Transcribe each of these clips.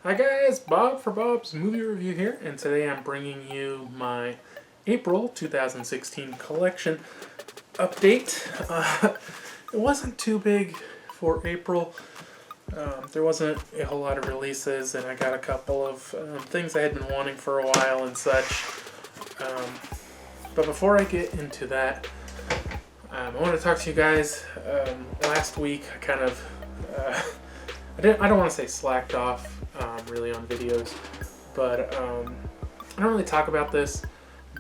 Hi guys, Bob for Bob's Movie Review here, and today I'm bringing you my April 2016 collection update. It wasn't too big for April. There wasn't a whole lot of releases, and I got a couple of things I had been wanting for a while and such. But before I get into that, I want to talk to you guys. Last week, I kind of I don't want to say slacked off really on videos, but I don't really talk about this,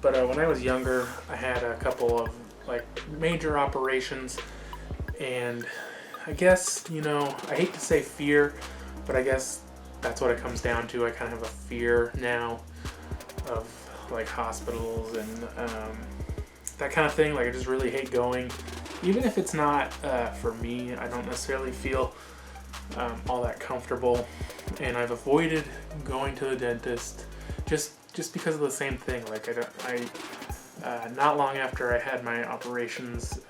but when I was younger, I had a couple of like major operations, and I guess, you know, I hate to say fear, but I guess that's what it comes down to. I kind of have a fear now of like hospitals and that kind of thing. Like, I just really hate going, even if it's not for me. I don't necessarily feel all that comfortable, and I've avoided going to the dentist just because of the same thing. Like, not long after I had my operations,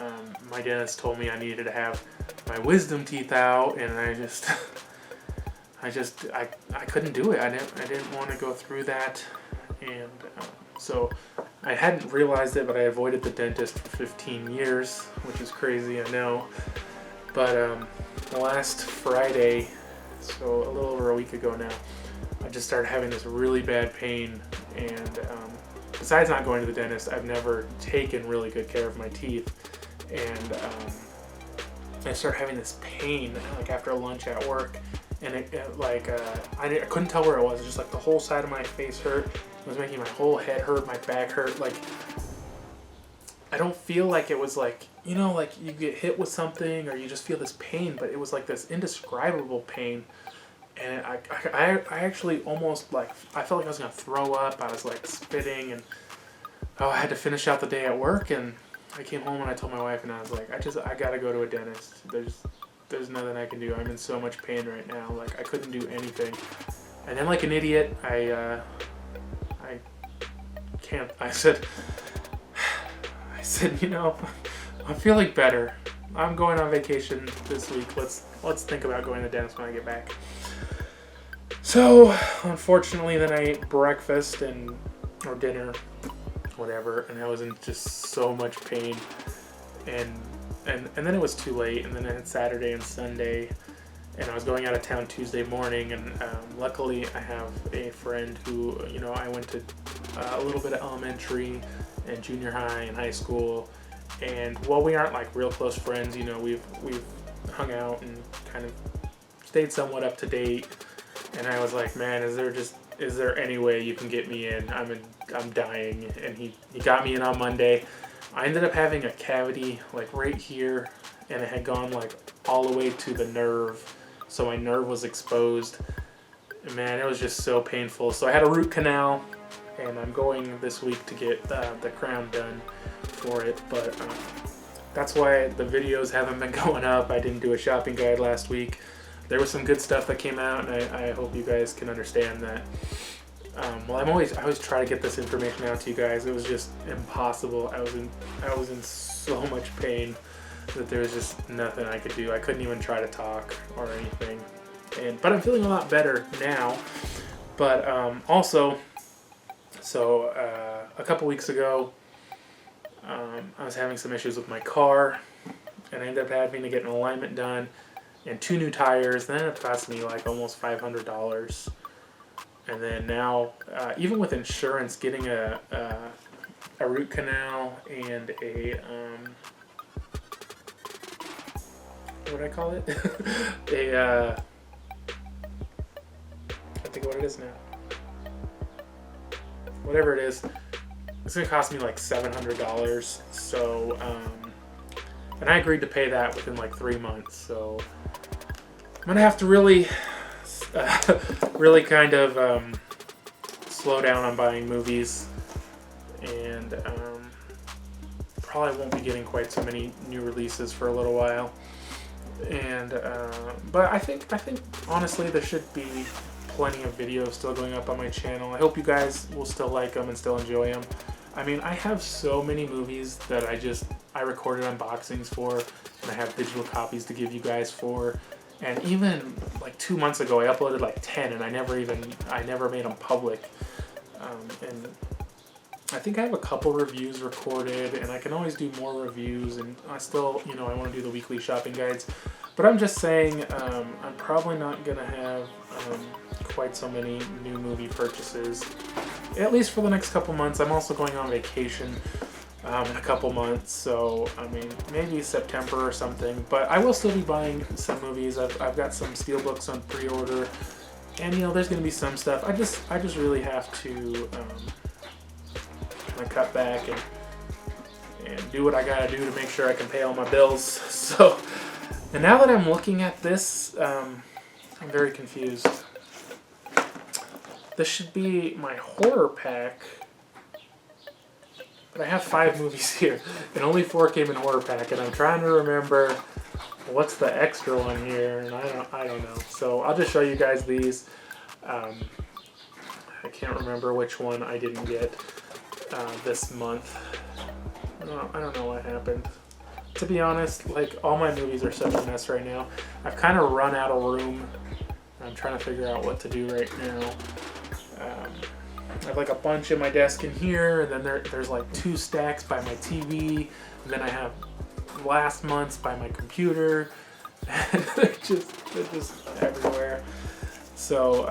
my dentist told me I needed to have my wisdom teeth out, and I couldn't do it. I didn't want to go through that, and so I hadn't realized it, but I avoided the dentist for 15 years, which is crazy, I know. But last Friday, so a little over a week ago now, I just started having this really bad pain, and besides not going to the dentist, I've never taken really good care of my teeth, and I started having this pain like after lunch at work, and I couldn't tell where it was. Just like the whole side of my face hurt. It was making my whole head hurt, my back hurt. Like, I don't feel like it was like, you know, like you get hit with something or you just feel this pain, but it was like this indescribable pain. And I actually almost, like, I felt like I was going to throw up. I was like spitting, and I had to finish out the day at work, and I came home and I told my wife, and I was like, I got to go to a dentist. There's nothing I can do. I'm in so much pain right now. Like, I couldn't do anything. And then, like an idiot, I said, you know, I'm feeling better. I'm going on vacation this week. Let's think about going to the dentist when I get back. So, unfortunately, then I ate breakfast or dinner, whatever, and I was in just so much pain. And then it was too late, and then I had Saturday and Sunday, and I was going out of town Tuesday morning, and luckily I have a friend who, you know, I went to a little bit of elementary and junior high and high school, and while we aren't like real close friends, you know, we've hung out and kind of stayed somewhat up to date. And I was like, man, is there any way you can get me in? I'm dying. And he got me in on Monday. I ended up having a cavity like right here, and it had gone like all the way to the nerve, so my nerve was exposed. And man, it was just so painful. So I had a root canal, and I'm going this week to get the crown done for it. But that's why the videos haven't been going up. I didn't do a shopping guide last week. There was some good stuff that came out, and I hope you guys can understand that. Well, I always try to get this information out to you guys. It was just impossible. I was in so much pain that there was just nothing I could do. I couldn't even try to talk or anything. But I'm feeling a lot better now. But also, so a couple weeks ago, I was having some issues with my car, and I ended up having to get an alignment done and 2 new tires. Then it cost me like almost $500. And then now, even with insurance, getting a root canal and a what do I call it? I think what it is now. Whatever it is, it's gonna cost me like $700. So, and I agreed to pay that within like 3 months. So I'm gonna have to really kind of slow down on buying movies, and probably won't be getting quite so many new releases for a little while. And but I think honestly there should be plenty of videos still going up on my channel. I hope you guys will still like them and still enjoy them. I mean, I have so many movies that I recorded unboxings for, and I have digital copies to give you guys for. And even like like 2 months ago, I uploaded like 10, and I never made them public. And I think I have a couple reviews recorded, and I can always do more reviews, and I still, I want to do the weekly shopping guides. But I'm just saying, I'm probably not going to have quite so many new movie purchases, at least for the next couple months. I'm also going on vacation in a couple months, so I mean, maybe September or something. But I will still be buying some movies. I've got some steelbooks on pre-order, and there's going to be some stuff. I just really have to kind of cut back and do what I got to do to make sure I can pay all my bills. So, and now that I'm looking at this, I'm very confused. This should be my horror pack. But I have 5 movies here, and only 4 came in horror pack, and I'm trying to remember what's the extra one here, and I don't know. So I'll just show you guys these. I can't remember which one I didn't get this month. I don't know what happened. To be honest, like, all my movies are such a mess right now. I've kind of run out of room. I'm trying to figure out what to do right now. I have like a bunch in my desk in here, and then there's like 2 stacks by my TV, and then I have last month's by my computer, and they're just everywhere. So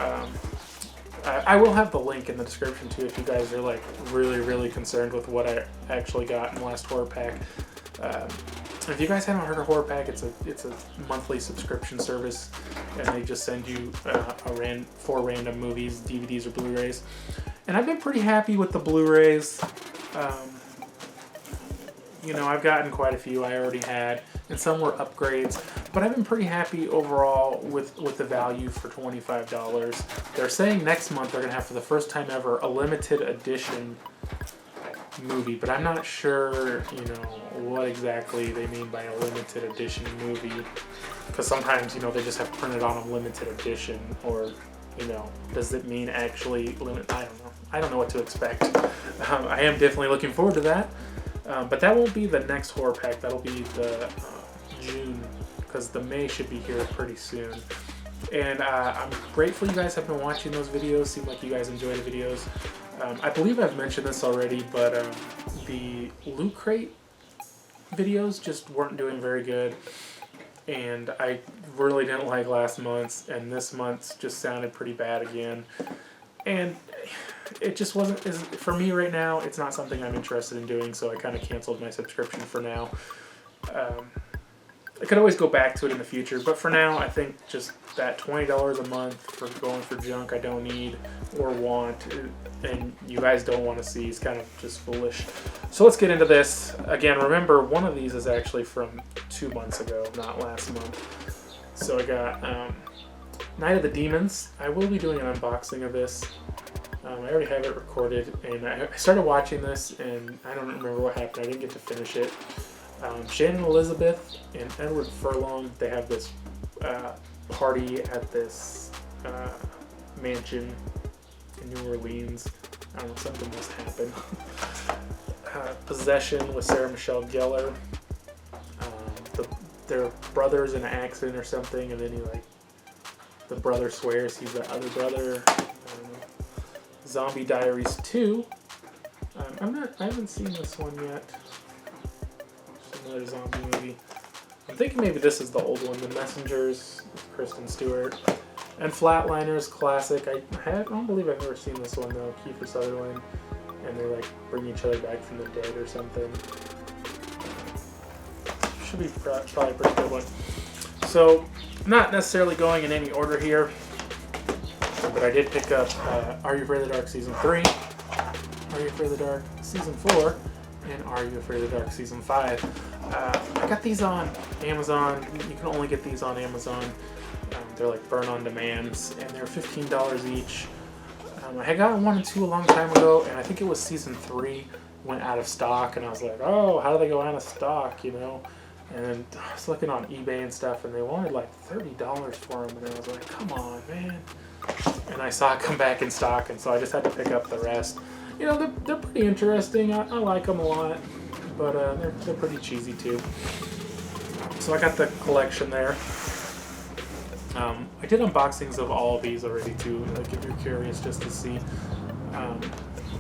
I will have the link in the description too if you guys are like really concerned with what I actually got in the last horror pack. If you guys haven't heard of Horror Pack, it's a monthly subscription service, and they just send you 4 random movies, DVDs or Blu-Rays. And I've been pretty happy with the Blu-Rays. I've gotten quite a few I already had, and some were upgrades, but I've been pretty happy overall with the value for $25. They're saying next month they're going to have, for the first time ever, a limited edition movie, but I'm not sure, what exactly they mean by a limited edition movie, because sometimes, they just have printed on them limited edition, or, does it mean actually limit? I don't know. I don't know what to expect. I am definitely looking forward to that, but that won't be the next horror pack. That'll be the June, because the May should be here pretty soon. And I'm grateful you guys have been watching those videos. Seem like you guys enjoy the videos. I believe I've mentioned this already, but the Loot Crate videos just weren't doing very good, and I really didn't like last month's, and this month's just sounded pretty bad again, and it just wasn't, for me right now, it's not something I'm interested in doing, so I kind of canceled my subscription for now. I could always go back to it in the future, but for now, I think just that $20 a month for going for junk I don't need or want, and you guys don't want to see, is kind of just foolish. So let's get into this. Again, remember, one of these is actually from 2 months ago, not last month. So I got Night of the Demons. I will be doing an unboxing of this. I already have it recorded, and I started watching this, and I don't remember what happened. I didn't get to finish it. Shannon Elizabeth and Edward Furlong, they have this party at this mansion in New Orleans. I don't know, something must happen. Possession with Sarah Michelle Gellar. Their brother's in an accident or something, and then the brother swears he's the other brother. Zombie Diaries 2. I haven't seen this one yet. Another zombie movie. I'm thinking maybe this is the old one, The Messengers, with Kristen Stewart. And Flatliners, classic. I don't believe I've ever seen this one though. Kiefer Sutherland, and they bring each other back from the dead or something. Should be probably a pretty good one. So, not necessarily going in any order here, but I did pick up Are You Afraid of the Dark Season 3, Are You Afraid of the Dark Season 4, and Are You Afraid of the Dark Season 5. I got these on Amazon. You can only get these on Amazon. They're like burn on demands, and they're $15 each. I had gotten 1 and 2 a long time ago, and I think it was Season 3 went out of stock, and I was like, oh, how do they go out of stock, And then I was looking on eBay and stuff, and they wanted like $30 for them, and I was like, come on, man. And I saw it come back in stock, and so I just had to pick up the rest. They're pretty interesting. I like them a lot, but they're pretty cheesy too. So I got the collection there. I did unboxings of all of these already too, like if you're curious just to see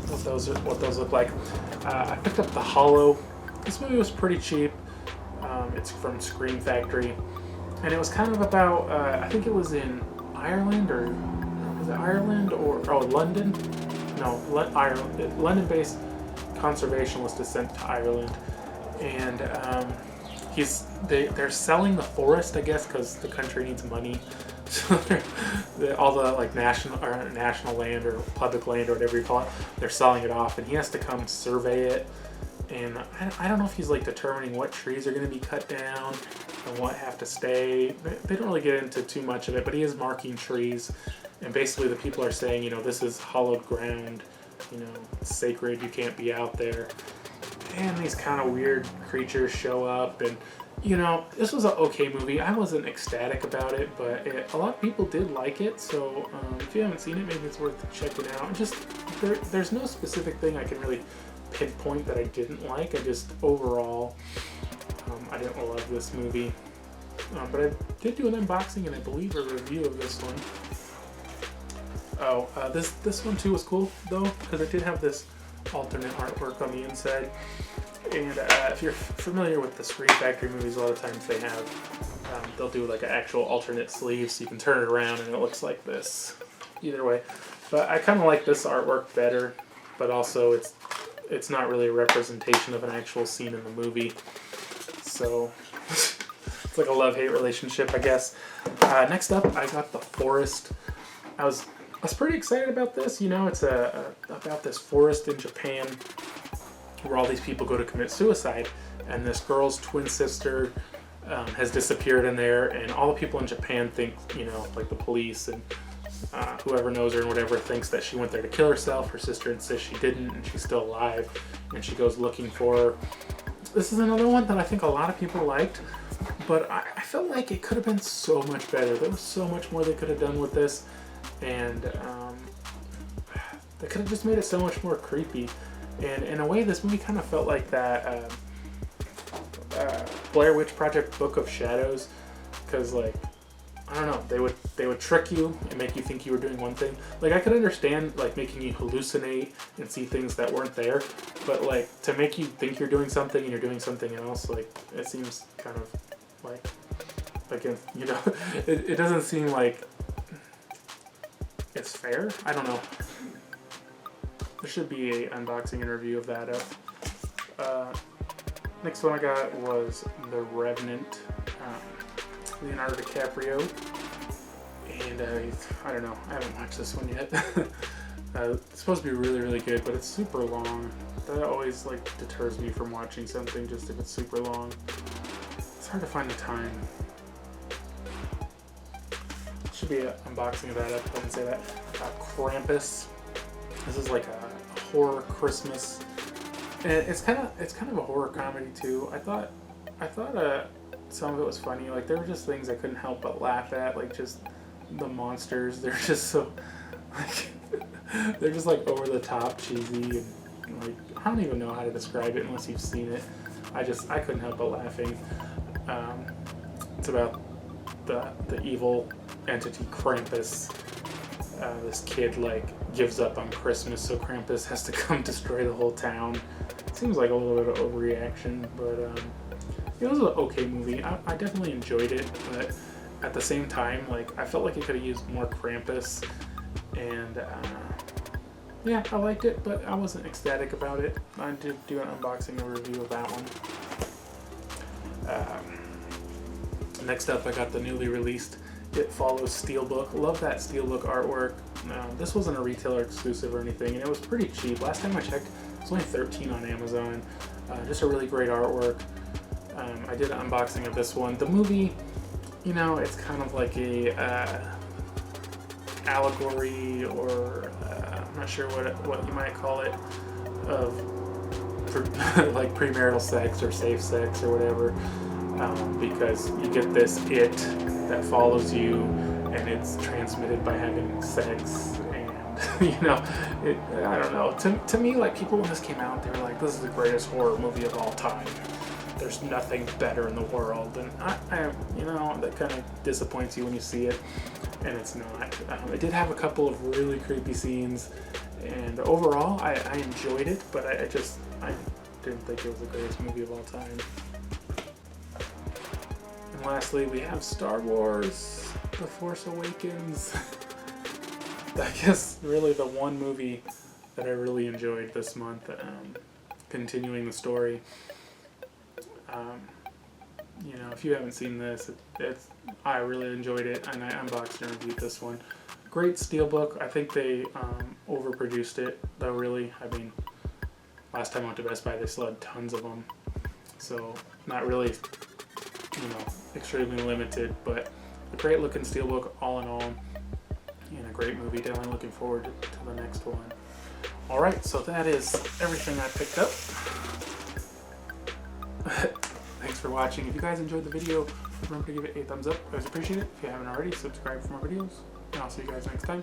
what those look like. I picked up the Hallow. This movie was pretty cheap. It's from Scream Factory, and it was kind of about I think it was in Ireland, or was it Ireland or London? No, Ireland. London-based conservationist is sent to Ireland, and they're selling the forest, I guess, because the country needs money. So all the like national land or public land or whatever you call it, they're selling it off, and he has to come survey it. And I don't know if he's like determining what trees are going to be cut down and what have to stay. They don't really get into too much of it, but he is marking trees. And basically the people are saying, you know, this is hallowed ground, you know, it's sacred, you can't be out there. And these kind of weird creatures show up, and you know, this was an okay movie. I wasn't ecstatic about it, but a lot of people did like it, so if you haven't seen it, maybe it's worth checking out. Just there's no specific thing I can really pinpoint that I didn't like. I just overall I didn't love this movie, but I did do an unboxing and I believe a review of this one. This one too was cool though, because it did have this alternate artwork on the inside. And if you're familiar with the Scream Factory movies, a lot of times they'll do like an actual alternate sleeve, so you can turn it around and it looks like this. Either way, but I kind of like this artwork better, but also it's not really a representation of an actual scene in the movie. So it's like a love-hate relationship, I guess. Next up, I got The Forest. I was pretty excited about this. You know, it's about this forest in Japan where all these people go to commit suicide, and this girl's twin sister has disappeared in there, and all the people in Japan think, you know, like the police and whoever knows her and whatever thinks that she went there to kill herself. Her sister insists she didn't, and she's still alive, and she goes looking for her. This is another one that I think a lot of people liked, but I felt like it could have been so much better. There was so much more they could have done with this, and they could have just made it so much more creepy. And in a way, this movie kind of felt like that Blair Witch Project Book of Shadows, because like, I don't know, they would trick you and make you think you were doing one thing. Like, I could understand like making you hallucinate and see things that weren't there, but like to make you think you're doing something and you're doing something else, like it seems kind of like you know, it doesn't seem like it's fair. I don't know. There should be an unboxing and review of that up. Next one I got was The Revenant, Leonardo DiCaprio, and I don't know, I haven't watched this one yet. It's supposed to be really, really good, but it's super long. That always like deters me from watching something, just if it's super long. It's hard to find the time. Should be an unboxing of that up, I didn't say that. Krampus. This is like a horror Christmas, and it's kind of a horror comedy too. I thought some of it was funny. Like, there were just things I couldn't help but laugh at, like just the monsters. They're just so like they're just like over the top cheesy, and like I don't even know how to describe it unless you've seen it. I couldn't help but laughing. It's about the evil entity Krampus. This kid like gives up on Christmas, so Krampus has to come destroy the whole town. Seems like a little bit of overreaction, but it was an okay movie. I definitely enjoyed it, but at the same time, like I felt like it could have used more Krampus, and yeah, I liked it, but I wasn't ecstatic about it. I did do an unboxing and review of that one. Next up, I got the newly released It Follows Steelbook. Love that Steelbook artwork. This wasn't a retailer exclusive or anything, and it was pretty cheap. Last time I checked, it was only $13 on Amazon. Just a really great artwork. I did an unboxing of this one. The movie, you know, it's kind of like a allegory, or I'm not sure what you might call it, of like premarital sex or safe sex or whatever. Because you get this it that follows you, and it's transmitted by having sex, and you know, I don't know. To me, like, people when this came out, they were like, "This is the greatest horror movie of all time." there's nothing better in the world. And I you know, that kind of disappoints you when you see it, and it's not. It did have a couple of really creepy scenes, and overall, I enjoyed it, but I didn't think it was the greatest movie of all time. And lastly, we have Star Wars: The Force Awakens. I guess really the one movie that I really enjoyed this month, continuing the story. You know, if you haven't seen this, I really enjoyed it, and I unboxed and reviewed this one. Great steelbook. I think they overproduced it, though, really. I mean, last time I went to Best Buy, they still had tons of them. So, not really, you know, extremely limited, but a great looking steelbook all in all, and a great movie. Definitely looking forward to the next one. Alright, so that is everything I picked up. Thanks for watching. If you guys enjoyed the video, remember to give it a thumbs up. I always appreciate it. If you haven't already, subscribe for more videos. And I'll see you guys next time.